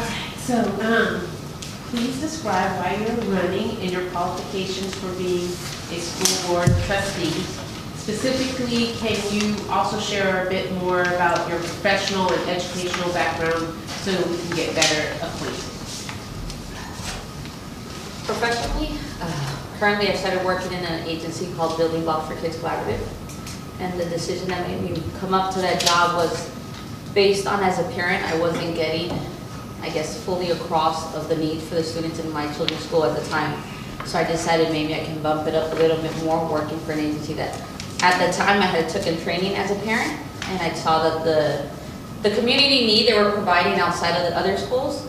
Alright, so please describe why you're running and your qualifications for being a school board trustee. Specifically, can you also share a bit more about your professional and educational background so we can get better acquainted? Professionally, currently I started working in an agency called Building Block for Kids Collaborative, and the decision that made me come up to that job was based on, as a parent, I wasn't getting, I guess, fully across of the need for the students in my children's school at the time. So I decided maybe I can bump it up a little bit more, working for an agency that at the time I had taken training as a parent, and I saw that the community need they were providing outside of the other schools,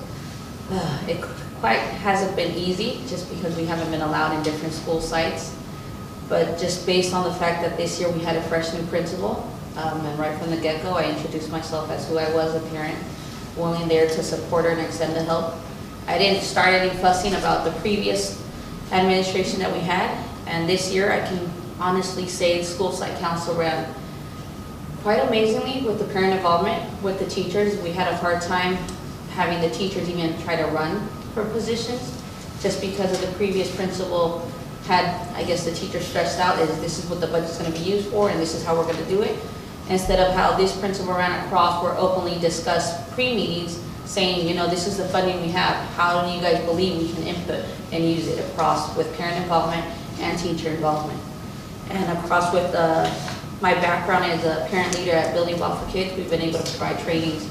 it quite hasn't been easy just because we haven't been allowed in different school sites. But just based on the fact that this year we had a fresh new principal, and right from the get-go I introduced myself as who I was, a parent, willing there to support her and extend the help. I didn't start any fussing about the previous administration that we had, and this year I can honestly say the school site council ran quite amazingly with the parent involvement, with the teachers. We had a hard time having the teachers even try to run for positions just because of the previous principal had, I guess, the teacher stressed out is this is what the budget's going to be used for and this is how we're going to do it, instead of how this principal ran across where openly discussed pre-meetings saying, you know, this is the funding we have, how do you guys believe we can input and use it across with parent involvement and teacher involvement. And across with my background as a parent leader at Building Block for Kids, we've been able to provide trainings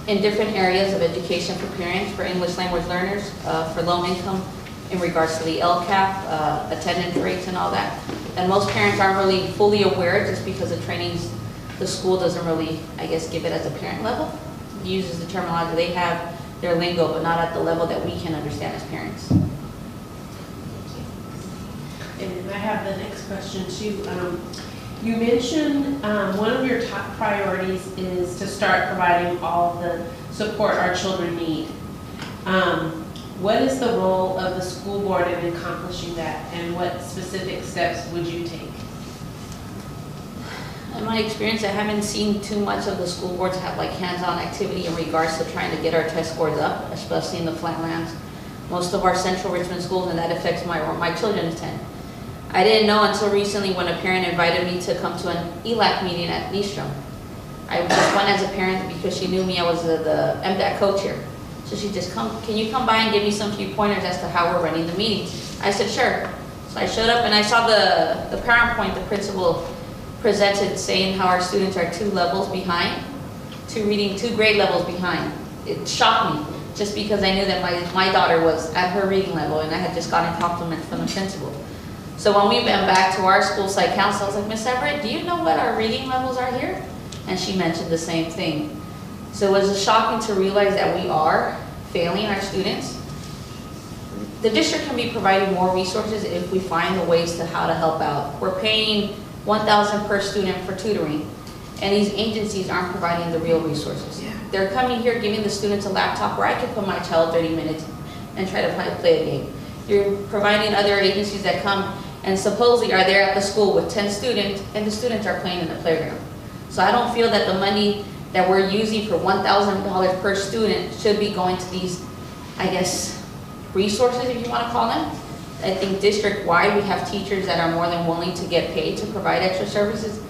in different areas of education for parents, for English language learners, for low income, in regards to the LCAP, attendance rates and all that. And most parents aren't really fully aware just because the trainings, the school doesn't really, I guess, give it as a parent level. It uses the terminology, they have their lingo, but not at the level that we can understand as parents. And I have the next question too. You mentioned one of your top priorities is to start providing all the support our children need. What is the role of the school board in accomplishing that, and what specific steps would you take? In my experience, I haven't seen too much of the school boards have like hands-on activity in regards to trying to get our test scores up, especially in the flatlands. Most of our central Richmond schools, and that affects where my children attend. I didn't know until recently when a parent invited me to come to an ELAC meeting at Nystrom. I just went as a parent because she knew me, I was the MDAC co-chair. So she just can you come by and give me some few pointers as to how we're running the meeting? I said, sure. So I showed up and I saw the PowerPoint the principal presented saying how our students are 2 levels behind, 2 grade levels behind. It shocked me just because I knew that my daughter was at her reading level and I had just gotten compliments from the principal. So when we went back to our school site council, I was like, Miss Everett, do you know what our reading levels are here? And she mentioned the same thing. So it was shocking to realize that we are failing our students. The district can be providing more resources if we find the ways to how to help out. We're paying $1,000 per student for tutoring, and these agencies aren't providing the real resources. Yeah. They're coming here giving the students a laptop where I could put my child 30 minutes and try to play a game. You're providing other agencies that come and supposedly are there at the school with 10 students, and the students are playing in the playground. So I don't feel that the money that we're using for $1,000 per student should be going to these, I guess, resources, if you want to call them. I think district-wide we have teachers that are more than willing to get paid to provide extra services.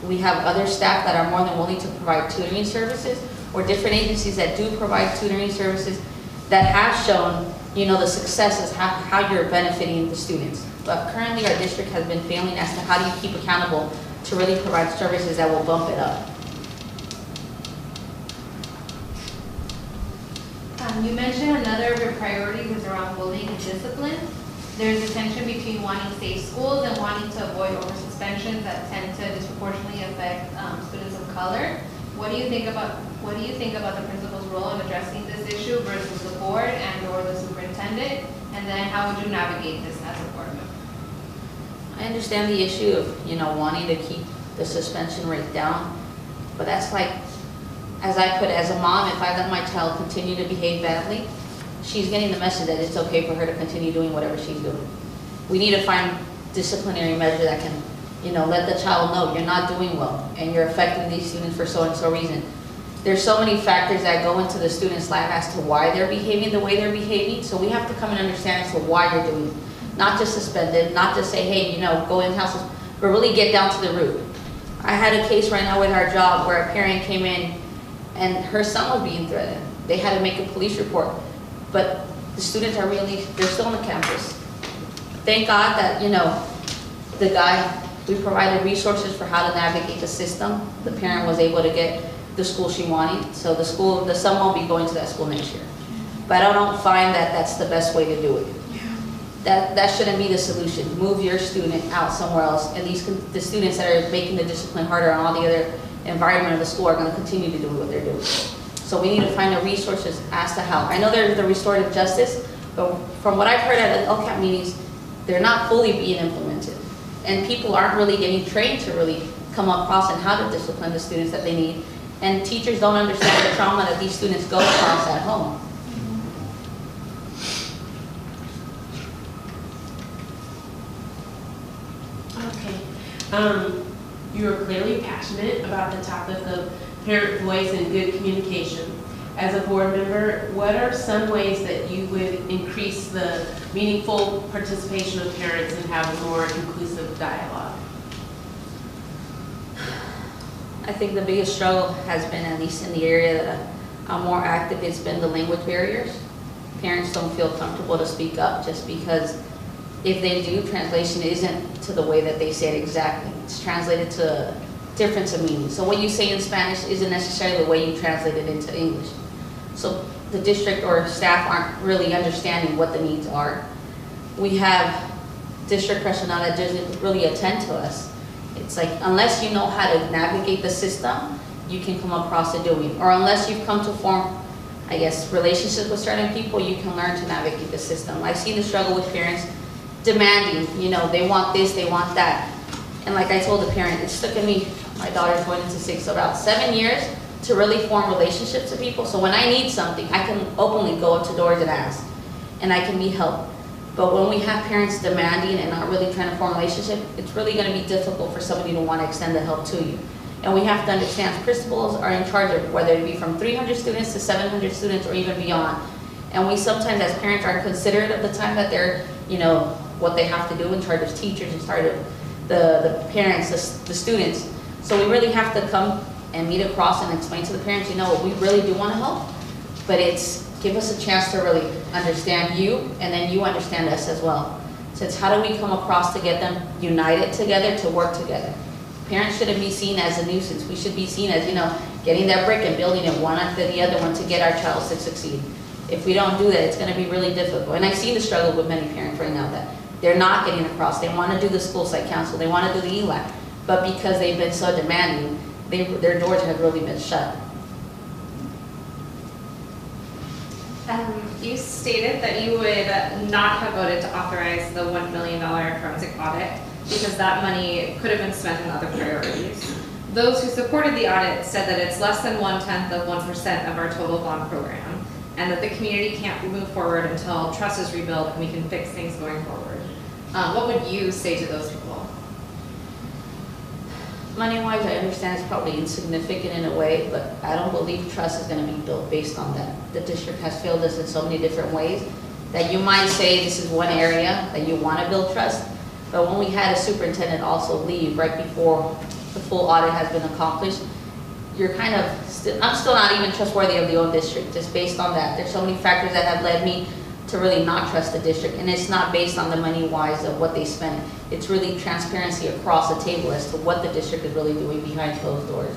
We have other staff that are more than willing to provide tutoring services, or different agencies that do provide tutoring services that have shown, you know, the successes, how you're benefiting the students. But currently our district has been failing as to how do you keep accountable to really provide services that will bump it up. You mentioned another of your priorities is around bullying and discipline. There's a tension between wanting safe schools and wanting to avoid over-suspensions that tend to disproportionately affect students of color. What do you think about the principal's role in addressing this issue versus the board and/or the superintendent? And then how would you navigate this as a board member? I understand the issue of, you know, wanting to keep the suspension rate down, but that's like, as I put it, as a mom, if I let my child continue to behave badly, she's getting the message that it's okay for her to continue doing whatever she's doing. We need to find disciplinary measure that can, you know, let the child know you're not doing well and you're affecting these students for so and so reason. there's so many factors that go into the student's life as to why they're behaving the way they're behaving. So we have to come and understand as to why you're doing it. Not just suspend it, not just say, hey, you know, go in-house, but really get down to the root. I had a case right now with our job where a parent came in and her son was being threatened. They had to make a police report, but the students are really, they're still on the campus. Thank God that, you know, the guy, we provided resources for how to navigate the system. The parent was able to get the school she wanted, so the son won't be going to that school next year. But I don't find that that's the best way to do it. That shouldn't be the solution. Move your student out somewhere else, and the students that are making the discipline harder on all the other environment of the school are going to continue to do what they're doing. So we need to find the resources as to how. I know there's the restorative justice, but from what I've heard at LCAP meetings, they're not fully being implemented. And people aren't really getting trained to really come across and how to discipline the students that they need. And teachers don't understand the trauma that these students go across at home. Okay. You are clearly passionate about the topic of parent voice and good communication. As a board member, what are some ways that you would increase the meaningful participation of parents and have a more inclusive dialogue? I think the biggest struggle has been, at least in the area that I'm more active, it's been the language barriers. Parents don't feel comfortable to speak up just because if they do, translation isn't to the way that they say it exactly. It's translated to difference of meaning. So what you say in Spanish isn't necessarily the way you translate it into English. So the district or staff aren't really understanding what the needs are. We have district personnel that doesn't really attend to us. It's like, unless you know how to navigate the system, you can come across to doing. Or unless you've come to form, I guess, relationships with certain people, you can learn to navigate the system. I've seen the struggle with parents demanding, you know, they want this, they want that. And like I told the parent, it's taken me, my daughter's going into 6, so about 7 years to really form relationships with people. So when I need something, I can openly go up to doors and ask, and I can be helped. But when we have parents demanding and not really trying to form a relationship, it's really going to be difficult for somebody to want to extend the help to you. And we have to understand principals are in charge of whether it be from 300 students to 700 students or even beyond. And we sometimes as parents are considerate of the time that they're, you know, what they have to do in charge of teachers, in charge of the parents, the students. So we really have to come and meet across and explain to the parents, you know, we really do want to help, but it's give us a chance to really understand you, and then you understand us as well. So it's how do we come across to get them united together to work together. Parents shouldn't be seen as a nuisance. We should be seen as, you know, getting that brick and building it one after the other one to get our child to succeed. If we don't do that, it's going to be really difficult. And I've seen the struggle with many parents right now that they're not getting across. They want to do the school site council, they want to do the ELAC, but because they've been so demanding, their doors have really been shut. You stated that you would not have voted to authorize the $1 million forensic audit because that money could have been spent on other priorities. Those who supported the audit said that it's less than 1/10 of 1% of our total bond program, and that the community can't move forward until trust is rebuilt and we can fix things going forward. What would you say to those people? Money-wise, I understand it's probably insignificant in a way, but I don't believe trust is going to be built based on that. The district has failed us in so many different ways that you might say this is one area that you want to build trust, but when we had a superintendent also leave right before the full audit has been accomplished, you're kind of, I'm still not even trustworthy of the old district, just based on that. There's so many factors that have led me to really not trust the district, and it's not based on the money-wise of what they spend. It's really transparency across the table as to what the district is really doing behind closed doors.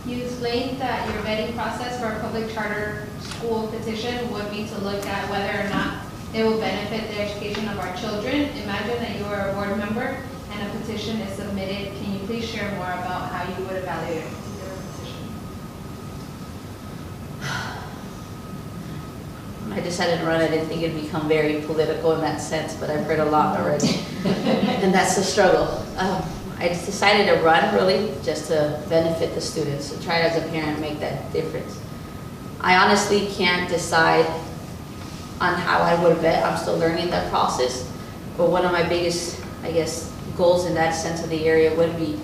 You explained that your vetting process for a public charter school petition would be to look at whether or not it will benefit the education of our children. Imagine that you are a board member and a petition is submitted. Can you please share more about how you would evaluate a particular petition? I decided to run. I didn't think it'd become very political in that sense, but I've heard a lot already, and that's the struggle. I just decided to run really just to benefit the students, to try as a parent make that difference. I honestly can't decide on how I would vet. I'm still learning that process, but one of my biggest, I guess, goals in that sense of the area would be,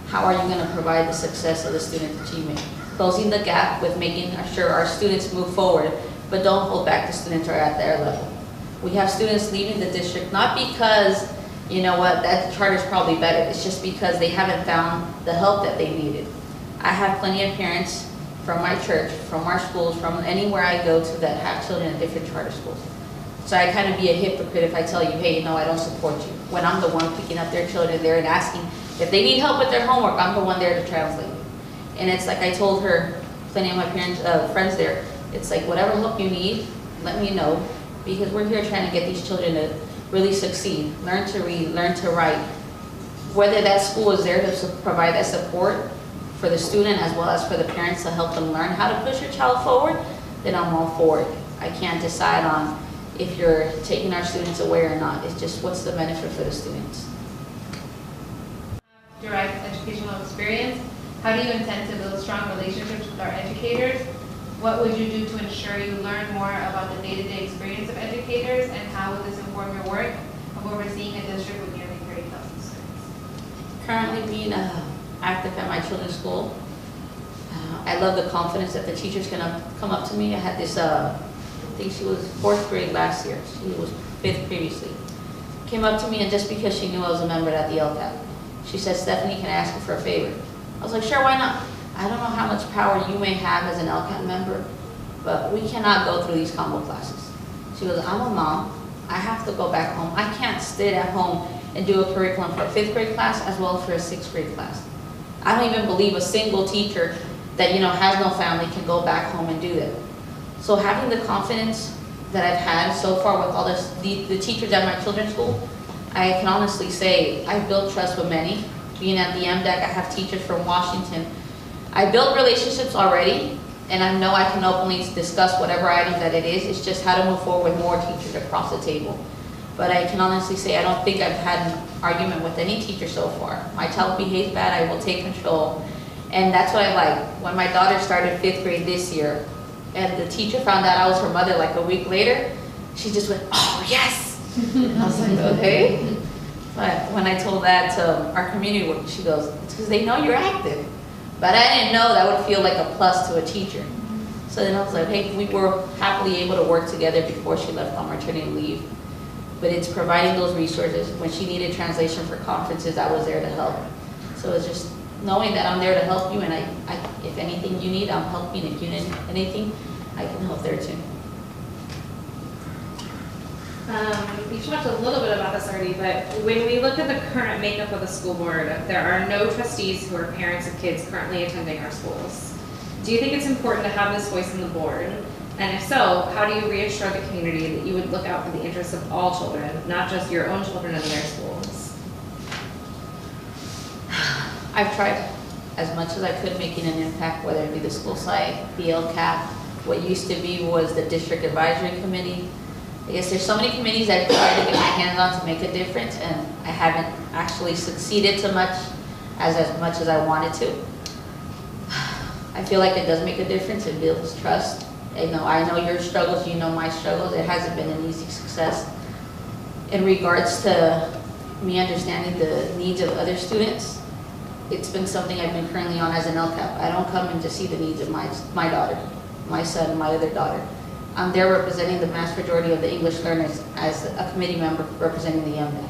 how are you going to provide the success of the student achievement? Closing the gap with making sure our students move forward, but don't hold back the students who are at their level. We have students leaving the district not because, you know what, that charter is probably better. It's just because they haven't found the help that they needed. I have plenty of parents from my church, from our schools, from anywhere I go to that have children in different charter schools. So I kind of be a hypocrite if I tell you, hey, no, I don't support you. When I'm the one picking up their children there and asking if they need help with their homework, I'm the one there to translate. And it's like I told her, plenty of my parents, friends there, it's like whatever help you need, let me know, because we're here trying to get these children to really succeed, learn to read, learn to write. Whether that school is there to provide that support for the student as well as for the parents to help them learn how to push your child forward, then I'm all for it. I can't decide on if you're taking our students away or not. It's just what's the benefit for the students. Direct educational experience. How do you intend to build strong relationships with our educators? What would you do to ensure you learn more about the day-to-day experience of educators, and how would this inform your work of overseeing a district with nearly 30,000 students? Currently being active at my children's school, I love the confidence that the teachers can come up to me. I had this, I think she was 4th grade last year. She was 5th previously. Came up to me, and just because she knew I was a member at the LCAP, she said, Stephanie, can I ask you for a favor? I was like, sure, why not? I don't know how much power you may have as an LCAP member, but we cannot go through these combo classes. She goes, I'm a mom. I have to go back home. I can't stay at home and do a curriculum for a 5th grade class as well as for a 6th grade class. I don't even believe a single teacher that, you know, has no family can go back home and do that. So having the confidence that I've had so far with all the teachers at my children's school, I can honestly say I've built trust with many. Being at the MDAC, I have teachers from Washington. I built relationships already, and I know I can openly discuss whatever item that it is. It's just how to move forward with more teachers across the table. But I can honestly say I don't think I've had an argument with any teacher so far. My child behaves bad, I will take control. And that's what I like. When my daughter started 5th grade this year, and the teacher found out I was her mother like a week later, she just went, oh, yes! I was like, okay. But when I told that to our community work, she goes, it's because they know you're active. But I didn't know that would feel like a plus to a teacher. So then I was like, hey, we were happily able to work together before she left on maternity leave. But it's providing those resources. When she needed translation for conferences, I was there to help. So it's just knowing that I'm there to help you, and if anything you need, I'm helping. If you need anything, I can help there too. You talked a little bit about this already, but when we look at the current makeup of the school board, there are no trustees who are parents of kids currently attending our schools. Do you think it's important to have this voice on the board? And if so, how do you reassure the community that you would look out for the interests of all children, not just your own children and their schools? I've tried as much as I could making an impact, whether it be the school site, the LCAP, what used to be was the district advisory committee. I guess there's so many committees I've tried to get my hands on to make a difference, and I haven't actually succeeded as much as I wanted to. I feel like it does make a difference. It builds trust. I know your struggles, you know my struggles. It hasn't been an easy success. In regards to me understanding the needs of other students, it's been something I've been currently on as an LCAP. I don't come and just see the needs of my daughter, my son, my other daughter. I'm there representing the vast majority of the English learners as a committee member representing the MDAC.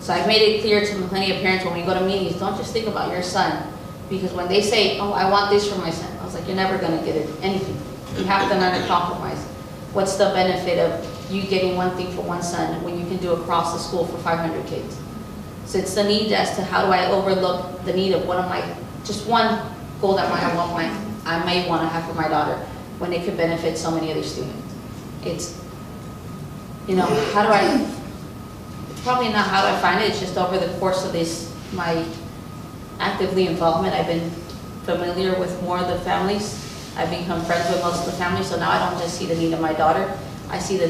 So I've made it clear to plenty of parents when we go to meetings, don't just think about your son. Because when they say, oh, I want this for my son, I was like, you're never going to get anything. You have to learn to compromise. What's the benefit of you getting one thing for one son when you can do across the school for 500 kids? So it's the need as to how do I overlook the need of one of my, just one goal that I may want to have for my daughter when it could benefit so many other students. It's, how do I, it's probably not how do I find it, it's just over the course of my actively involvement, I've been familiar with more of the families. I've become friends with most of the families, so now I don't just see the need of my daughter, I see the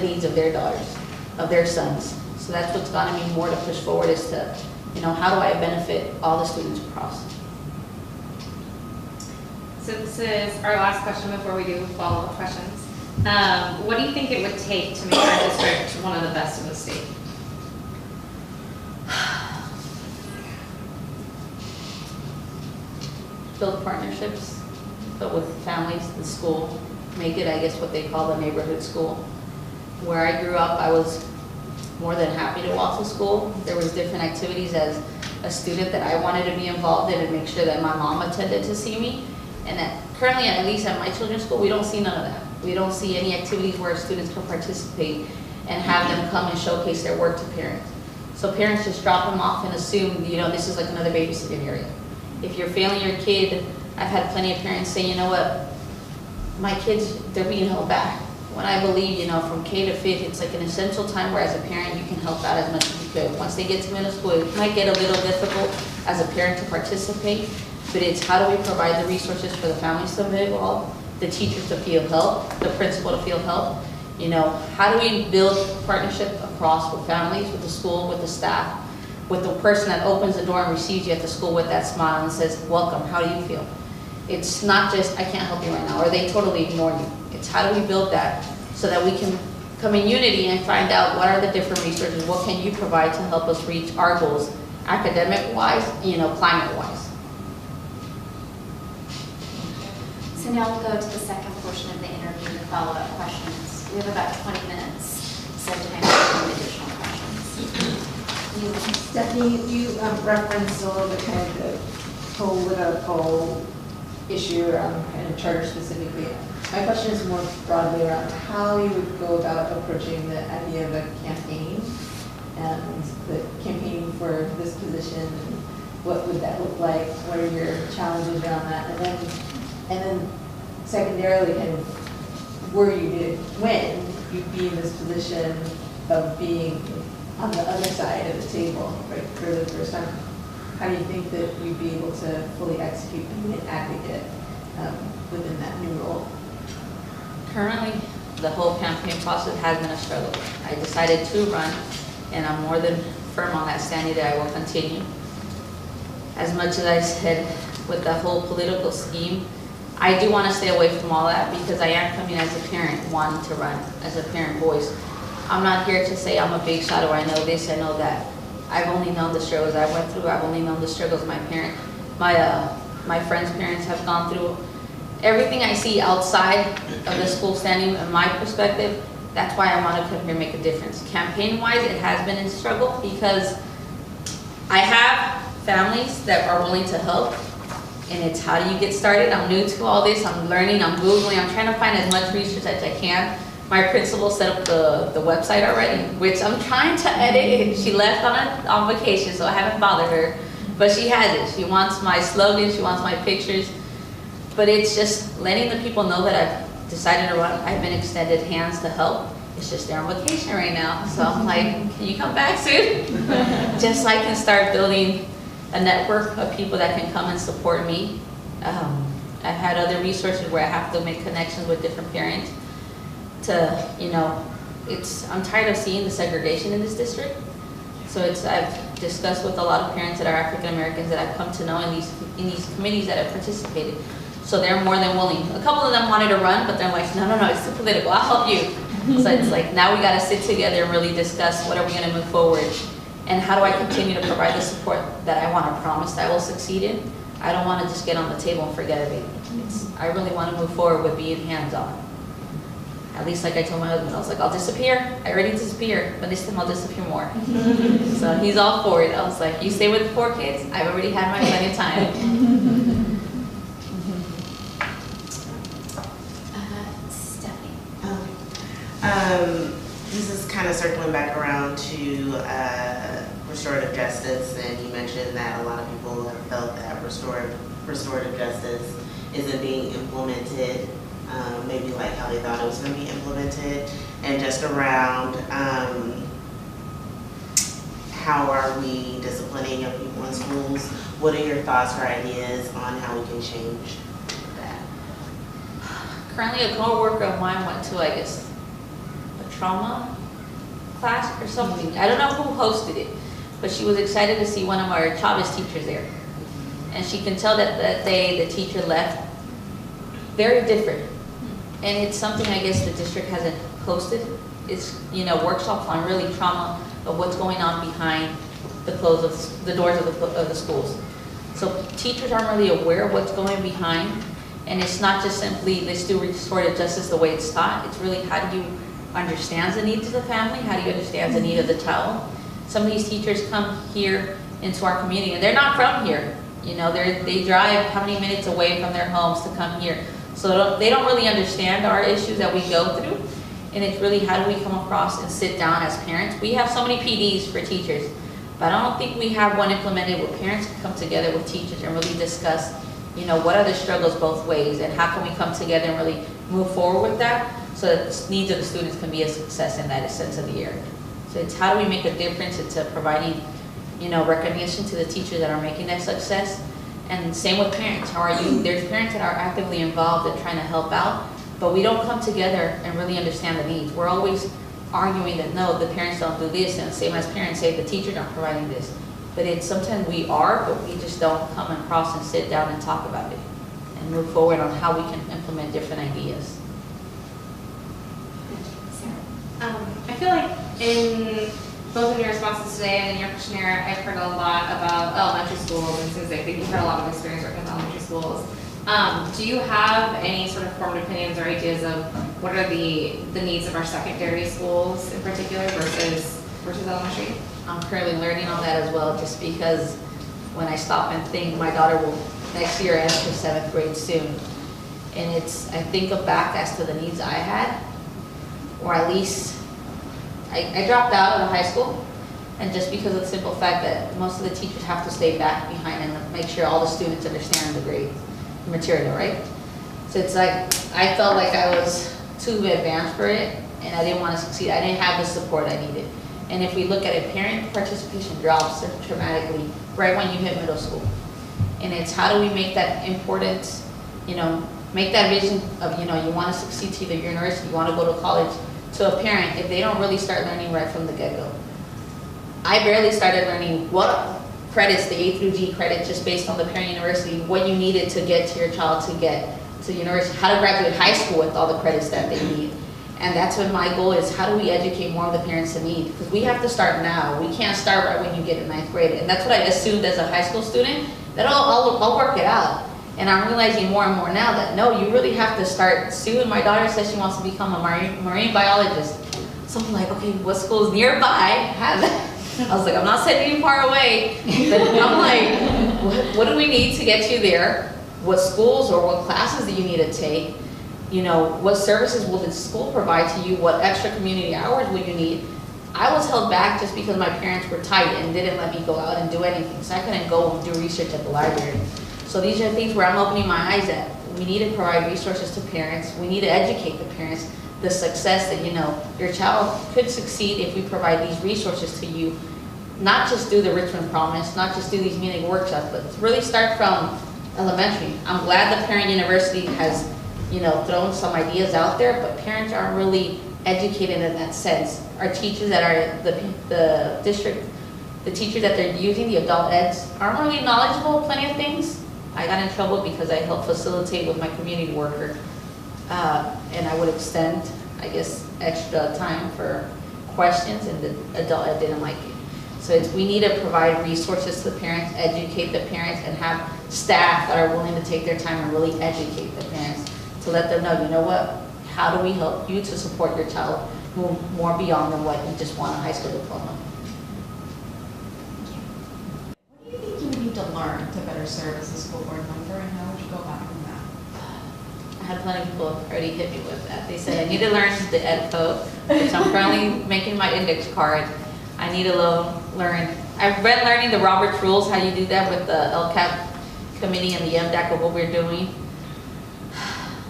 needs of their daughters, of their sons. So that's what's gotten me more to push forward is to, how do I benefit all the students across? So this is our last question before we do follow-up questions. What do you think it would take to make our district one of the best in the state? build partnerships, but with families, the school, make it, I guess, what they call the neighborhood school. Where I grew up, I was more than happy to walk to school. There was different activities as a student that I wanted to be involved in and make sure that my mom attended to see me. And currently, at least at my children's school, we don't see none of that. We don't see any activities where students can participate and have them come and showcase their work to parents. So parents just drop them off and assume, this is like another babysitting area. If you're failing your kid, I've had plenty of parents say, you know what, my kids, they're being held back. When I believe, from K to 5th, it's like an essential time where as a parent, you can help out as much as you could. Once they get to middle school, it might get a little difficult as a parent to participate, but it's how do we provide the resources for the families to be involved, the teachers to feel help, the principal to feel help. How do we build partnership across with families, with the school, with the staff, with the person that opens the door and receives you at the school with that smile and says, welcome, how do you feel? It's not just, I can't help you right now, or they totally ignore you. It's how do we build that so that we can come in unity and find out what are the different resources, what can you provide to help us reach our goals, academic-wise, climate-wise. So now we'll go to the second portion of the interview, the follow-up questions. We have about 20 minutes, so time for some additional questions. Stephanie, you referenced a little bit kind of the political issue around kind of charter specifically. My question is more broadly around how you would go about approaching the idea of a campaign and the campaign for this position. What would that look like? What are your challenges around that? And then secondarily, kind of when you'd be in this position of being on the other side of the table, right, for the first time, how do you think that you'd be able to fully execute being an advocate within that new role? Currently, the whole campaign process has been a struggle. I decided to run, and I'm more than firm on that standing that I will continue. As much as I said with the whole political scheme, I do want to stay away from all that because I am coming as a parent wanting to run, as a parent voice. I'm not here to say I'm a big shot or I know this, I know that. I've only known the struggles I went through. I've only known the struggles my friends' parents have gone through. Everything I see outside of the school standing, in my perspective, that's why I want to come here and make a difference. Campaign-wise, it has been a struggle because I have families that are willing to help, and it's how do you get started? I'm new to all this. I'm learning. I'm Googling. I'm trying to find as much research as I can. My principal set up the website already, which I'm trying to edit. She left on vacation, so I haven't bothered her. But she has it. She wants my slogan. She wants my pictures. But it's just letting the people know that I've decided to run. I've been extended hands to help. It's just they're on vacation right now. So I'm like, can you come back soon? Just so I can start building a network of people that can come and support me. I've had other resources where I have to make connections with different parents to, I'm tired of seeing the segregation in this district. So I've discussed with a lot of parents that are African Americans that I've come to know in these committees that have participated. So they're more than willing. A couple of them wanted to run, but they're like, no, it's too political, I'll help you. So it's like, now we gotta sit together and really discuss what are we gonna move forward and how do I continue to provide the support that I wanna promise that I will succeed in. I don't wanna just get on the table and forget it. I really wanna move forward with being hands-on. At least like I told my husband, I was like, I'll disappear. I already disappeared, but this time I'll disappear more. So he's all for it. I was like, you stay with the 4 kids? I've already had my plenty of time. Stephanie. This is kind of circling back around to restorative justice, and you mentioned that a lot of people have felt that restorative justice isn't being implemented, maybe like how they thought it was going to be implemented, and just around how are we disciplining young people in schools? What are your thoughts or ideas on how we can change that? Currently, a co-worker of mine went to, I guess, a trauma class or something. I don't know who hosted it, but she was excited to see one of our Chavez teachers there. And she can tell that that day the teacher left very different. And it's something I guess the district hasn't hosted. It's, workshops on really trauma of what's going on behind the doors of the schools. So teachers aren't really aware of what's going behind, and it's not just simply let's do restorative justice the way it's taught. It's really how do you understand the needs of the family, how do you understand the need of the child. Some of these teachers come here into our community, and they're not from here. You know, they drive how many minutes away from their homes to come here. So they don't really understand our issues that we go through. And it's really how do we come across and sit down as parents. We have so many PDs for teachers, but I don't think we have one implemented where parents can come together with teachers and really discuss, you know, what are the struggles both ways and how can we come together and really move forward with that so that the needs of the students can be a success in that sense of the area. So it's how do we make a difference into providing, you know, recognition to the teachers that are making that success. And same with parents. How are you? There's parents that are actively involved in trying to help out, but we don't come together and really understand the needs. We're always arguing that no, the parents don't do this, and same as parents say the teachers aren't providing this. But it's sometimes we are, but we just don't come across and sit down and talk about it and move forward on how we can implement different ideas. I feel like in both in your responses today and in your questionnaire, I've heard a lot about elementary schools, and since I think you've had a lot of experience working with elementary schools, do you have any sort of formed opinions or ideas of what are the needs of our secondary schools in particular versus elementary? I'm currently learning on that as well, just because when I stop and think, my daughter will next year enter 7th grade soon. And I think back as to the needs I had, or at least I dropped out of high school, and just because of the simple fact that most of the teachers have to stay back behind and make sure all the students understand the grade material, right? So it's like, I felt like I was too advanced for it, and I didn't want to succeed. I didn't have the support I needed. And if we look at it, parent participation drops dramatically right when you hit middle school. And it's how do we make that important, you know, make that vision of, you know, you want to succeed to either university, you want to go to college, to a parent if they don't really start learning right from the get-go. I barely started learning what credits, the A through G credits, just based on the parent university, what you needed to get to your child to get to university, how to graduate high school with all the credits that they need. And that's what my goal is, how do we educate more of the parents in need? Because we have to start now. We can't start right when you get in 9th grade. And that's what I assumed as a high school student, that I'll work it out. And I'm realizing more and more now that no, you really have to start soon. My daughter says she wants to become a marine biologist. So I'm like, okay, what schools nearby have that? I was like, I'm not sending you far away. But I'm like, what do we need to get you there? What schools or what classes do you need to take? You know, what services will the school provide to you? What extra community hours will you need? I was held back just because my parents were tight and didn't let me go out and do anything. So I couldn't go and do research at the library. So these are things where I'm opening my eyes at. We need to provide resources to parents. We need to educate the parents the success that, you know, your child could succeed if we provide these resources to you. Not just do the Richmond Promise, not just do these meeting workshops, but really start from elementary. I'm glad the Parent University has, you know, thrown some ideas out there, but parents aren't really educated in that sense. Our teachers that are the district, the teachers that they're using, the adult eds, aren't really knowledgeable of plenty of things. I got in trouble because I helped facilitate with my community worker, and I would extend, I guess, extra time for questions, and the adult ed didn't like it. So we need to provide resources to the parents, educate the parents, and have staff that are willing to take their time and really educate the parents to let them know, you know what, how do we help you to support your child move more beyond than what you just want a high school diploma. What do you think you need to learn to better serve as a school board member, and how would you go about doing that? I had plenty of people already hit me with that. They said I need to learn the ed code, which I'm currently making my index card. I need to learn. I've been learning the Roberts rules, how you do that with the LCAP committee and the MDAC of what we're doing.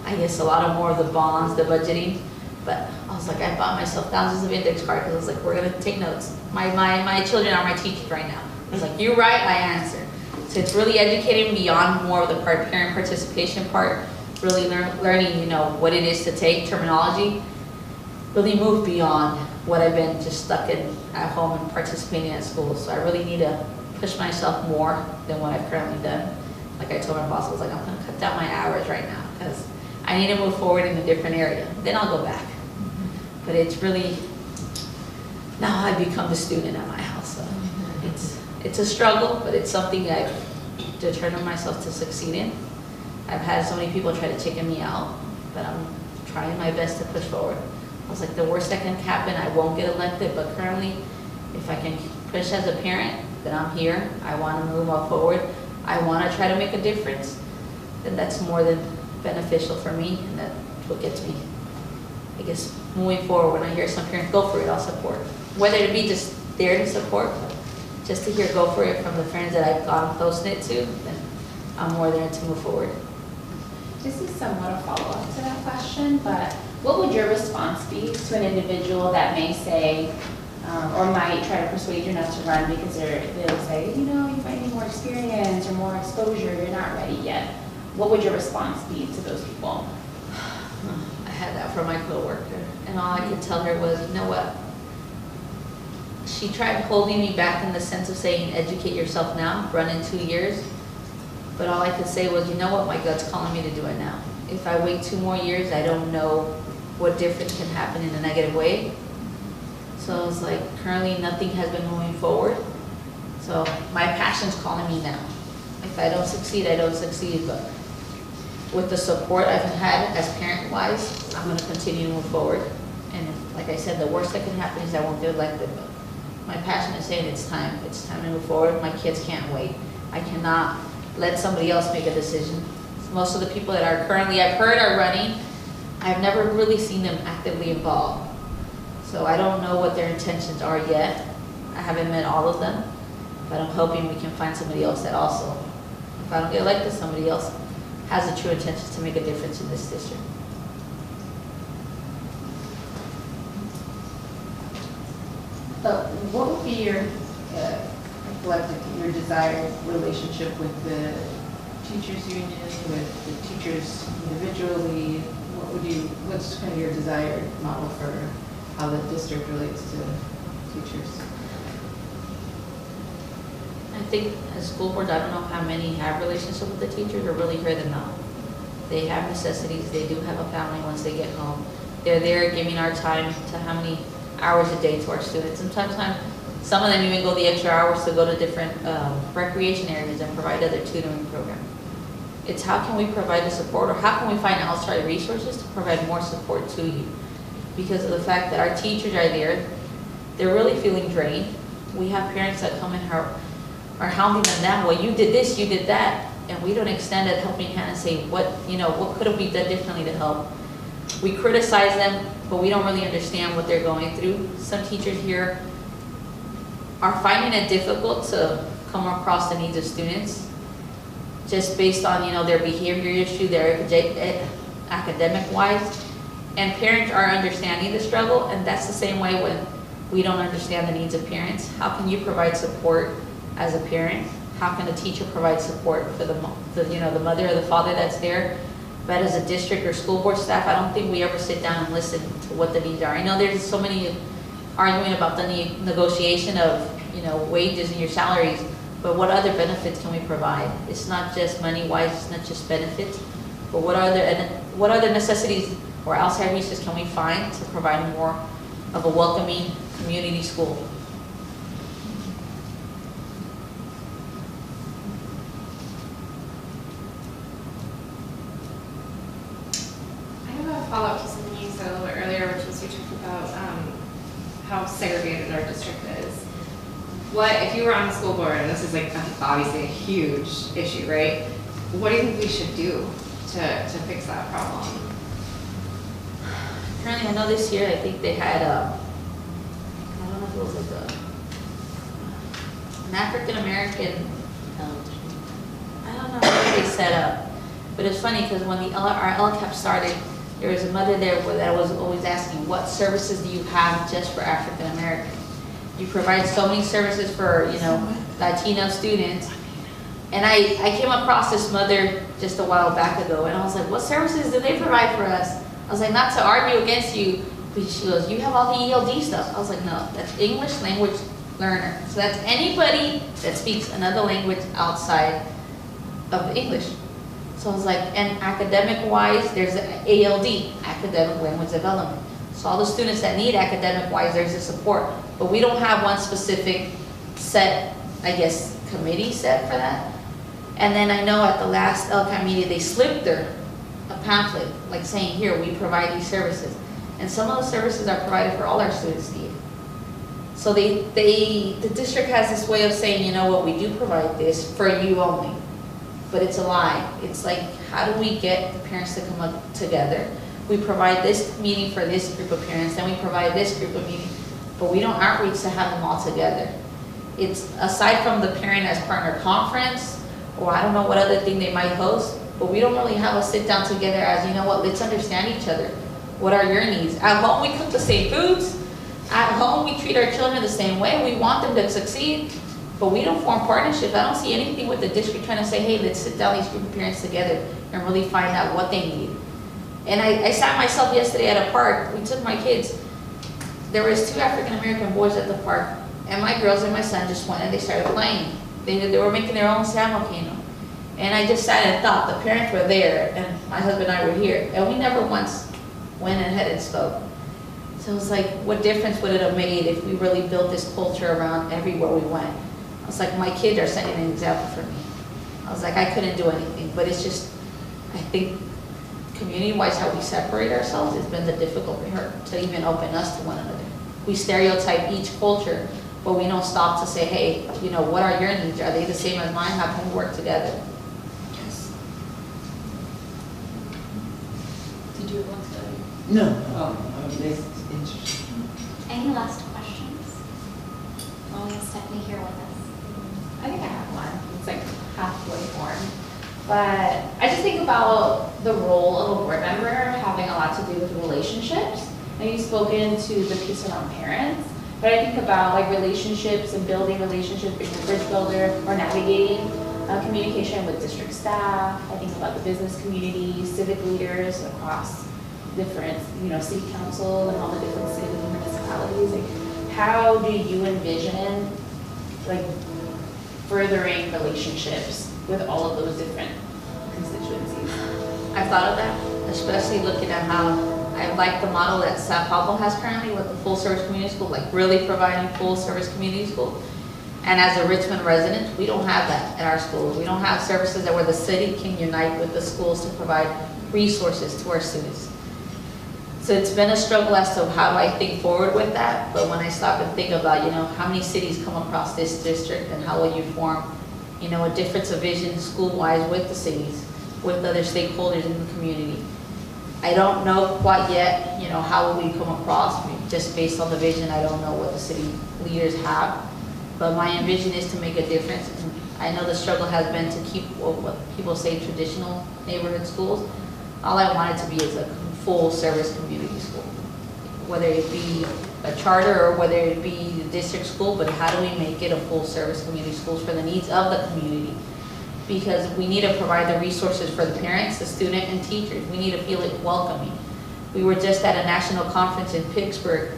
I guess a lot of more of the bonds, the budgeting. But I was like, I bought myself thousands of index cards because I was like, we're gonna take notes. My children are my teachers right now. I was like, you're right, I answer. So it's really educating beyond more of the parent participation part, really learning, you know, what it is to take terminology, really move beyond what I've been just stuck in at home and participating at school. So I really need to push myself more than what I've currently done. Like I told my boss, I was like, I'm gonna cut down my hours right now because I need to move forward in a different area. Then I'll go back. But it's really, now I've become the student at my house. So it's a struggle, but it's something I've determined myself to succeed in. I've had so many people try to chicken me out, but I'm trying my best to push forward. I was like, the worst that can happen, I won't get elected, but currently, if I can push as a parent, then I'm here. I want to move on forward. I want to try to make a difference. Then that's more than beneficial for me, and that's what gets me, I guess, moving forward. When I hear some parents go for it, I'll support. Whether it be just there to support, but just to hear go for it from the friends that I've gotten close-knit to, then I'm more there to move forward. This is somewhat a follow-up to that question, but what would your response be to an individual that may say, or might try to persuade you not to run because they'll say, you know, you might need more experience or more exposure, you're not ready yet. What would your response be to those people? I had that from my coworker, and all I could tell her was, you know what? She tried holding me back in the sense of saying, educate yourself now, run in 2 years. But all I could say was, you know what, my gut's calling me to do it now. If I wait 2 more years, I don't know what difference can happen in a negative way. So it's like, currently nothing has been moving forward. So my passion's calling me now. If I don't succeed, I don't succeed, but with the support I've had as parent-wise, I'm gonna continue to move forward. And like I said, the worst that can happen is I won't get elected, but my passion is saying it's time to move forward. My kids can't wait. I cannot let somebody else make a decision. Most of the people that are currently, I've heard are running, I've never really seen them actively involved. So I don't know what their intentions are yet. I haven't met all of them, but I'm hoping we can find somebody else that also, if I don't get elected, somebody else has the true intentions to make a difference in this district. What would be your your desired relationship with the teachers union, with the teachers individually? What's kind of your desired model for how the district relates to teachers? I think as school boards, I don't know how many have relationship with the teachers or really hear them out. They have necessities, they do have a family once they get home. They're there giving our time to how many hours a day to our students. And sometimes some of them even go the extra hours to go to different recreation areas and provide other tutoring programs. It's how can we provide the support, or how can we find outside resources to provide more support to you? Because of the fact that our teachers are there, they're really feeling drained. We have parents that come in are hounding them down. Well, you did this, you did that, and we don't extend a helping hand and say, what could have we done differently to help? We criticize them, but we don't really understand what they're going through. Some teachers here are finding it difficult to come across the needs of students just based on, their behavior issue, their academic-wise. And parents are understanding the struggle, and that's the same way when we don't understand the needs of parents. How can you provide support as a parent? How can a teacher provide support for the mother or the father that's there? But as a district or school board staff, I don't think we ever sit down and listen to what the needs are. I know there's so many arguing about the negotiation of, wages and your salaries, but what other benefits can we provide? It's not just money-wise, it's not just benefits, but what other necessities or outside resources can we find to provide more of a welcoming community school? Follow-up to something you said a little bit earlier, which was you talked about how segregated our district is. What, if you were on the school board, and this is like obviously a huge issue, right? What do you think we should do to fix that problem? Currently, I know this year, I think they had, I don't know if it was like an African-American, I don't know what they set up, but it's funny because when our LCAP started, there was a mother there that was always asking, what services do you have just for African Americans? You provide so many services for, Latino students. And I came across this mother just a while back ago, and I was like, what services do they provide for us? I was like, not to argue against you, but she goes, you have all the ELD stuff. I was like, no, that's English language learner. So that's anybody that speaks another language outside of English. So I was like, and academic-wise, there's ALD, Academic Language Development. So all the students that need academic-wise, there's a support. But we don't have one specific set, I guess, committee set for that. And then I know at the last LCAT meeting, they slipped her a pamphlet, like saying, here, we provide these services. And some of the services are provided for all our students need. So the district has this way of saying, you know what, we do provide this for you only. But it's a lie. It's like, how do we get the parents to come up together? We provide this meeting for this group of parents, then we provide this group of meeting, but we don't outreach to have them all together. It's aside from the parent as partner conference, or I don't know what other thing they might host, but we don't really have a sit down together as, you know what, let's understand each other. What are your needs? At home, we cook the same foods. At home, we treat our children the same way. We want them to succeed, but we don't form partnerships. I don't see anything with the district trying to say, hey, let's sit down these group of parents together and really find out what they need. And I sat myself yesterday at a park. We took my kids. There was 2 African-American boys at the park, and my girls and my son just went and they started playing. They were making their own sand volcano. And I just sat and thought, the parents were there, and my husband and I were here, and we never once went ahead and spoke. So it was like, what difference would it have made if we really built this culture around everywhere we went? I was like, my kids are setting an example for me. I was like, I couldn't do anything, but it's just, I think community-wise, how we separate ourselves has been the difficult part to even open us to one another. We stereotype each culture, but we don't stop to say, hey, you know, what are your needs? Are they the same as mine? How can we work together? Yes. Did you want to? No, it's interesting. Any last questions? Oh, we have Stephanie here with us. I think I have one. It's like halfway formed. But I just think about the role of a board member having a lot to do with relationships. And you've spoken to the piece around parents, but I think about like relationships and building relationships, being a bridge builder or navigating communication with district staff. I think about the business community, civic leaders across different, city council and all the different cities and municipalities. Like, how do you envision like furthering relationships with all of those different constituencies? I've thought of that, especially looking at how I like the model that Sao Paulo has currently with the full service community school, like really providing full service community school. And as a Richmond resident, we don't have that at our schools. We don't have services that where the city can unite with the schools to provide resources to our students. So it's been a struggle as to how do I think forward with that, but when I stop and think about, how many cities come across this district and how will you form, a difference of vision school-wise with the cities, with other stakeholders in the community. I don't know quite yet, how will we come across, just based on the vision. I don't know what the city leaders have, but my vision is to make a difference. And I know the struggle has been to keep what people say traditional neighborhood schools. All I want it to be is a full service community school, whether it be a charter or whether it be the district school, but how do we make it a full service community schools for the needs of the community? Because we need to provide the resources for the parents, the student, and teachers. We need to feel it welcoming. We were just at a national conference in Pittsburgh.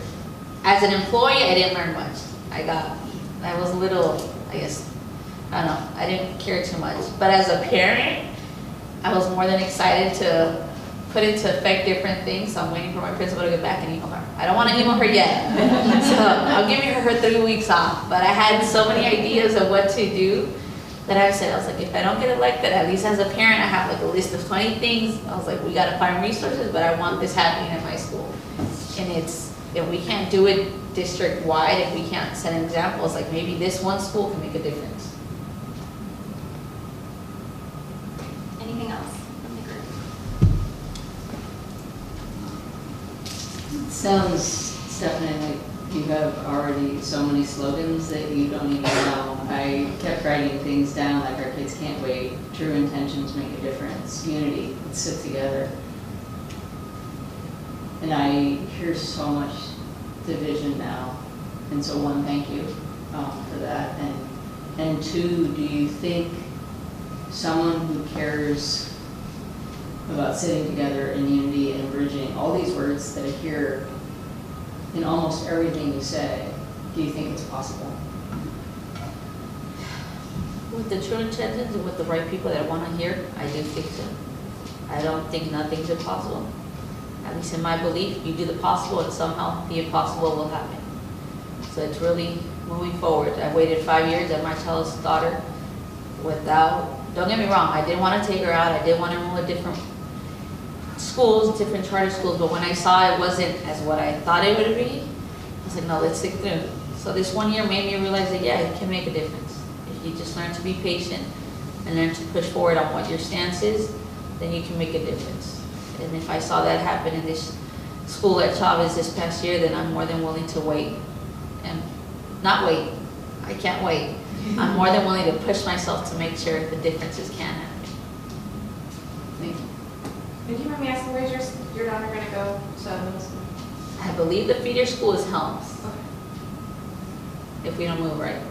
As an employee, I didn't learn much. I was a little, I don't know, I didn't care too much. But as a parent, I was more than excited to put into effect different things. So I'm waiting for my principal to get back and email her. I don't want to email her yet. So I'll give her 3 weeks off. But I had so many ideas of what to do that I said, I was like, if I don't get elected, at least as a parent, I have like a list of 20 things. I was like, we got to find resources, but I want this happening at my school. And if we can't do it district-wide, if we can't set an example, it's like maybe this one school can make a difference. Anything else from the group? Sounds, Stephanie, like you have already so many slogans that you don't even know. I kept writing things down like our kids can't wait, true intentions make a difference, unity, let's sit together. And I hear so much division now. And so one, thank you for that. And two, do you think someone who cares about sitting together in unity and bridging, all these words that I hear in almost everything you say, do you think it's possible? With the true intentions and with the right people that want to hear, I do think so. I don't think nothing's impossible. At least in my belief, you do the possible and somehow the impossible will happen. So it's really moving forward. I waited 5 years at my child's daughter without Don't get me wrong, I did want to take her out, I did want to enroll at different schools, different charter schools, but when I saw it wasn't as what I thought it would be, I was like, no, let's stick through. So this 1 year made me realize that, yeah, it can make a difference. If you just learn to be patient and learn to push forward on what your stance is, then you can make a difference. And if I saw that happen in this school at Chavez this past year, then I'm more than willing to wait. And not wait, I can't wait. I'm more than willing to push myself to make sure the differences can happen. Thank you. And do you mind me asking, where's your daughter gonna go to middle school? I believe the feeder school is Helms, Okay. if we don't move right.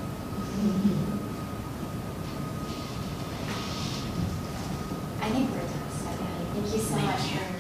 I think we're done, so thank you so much for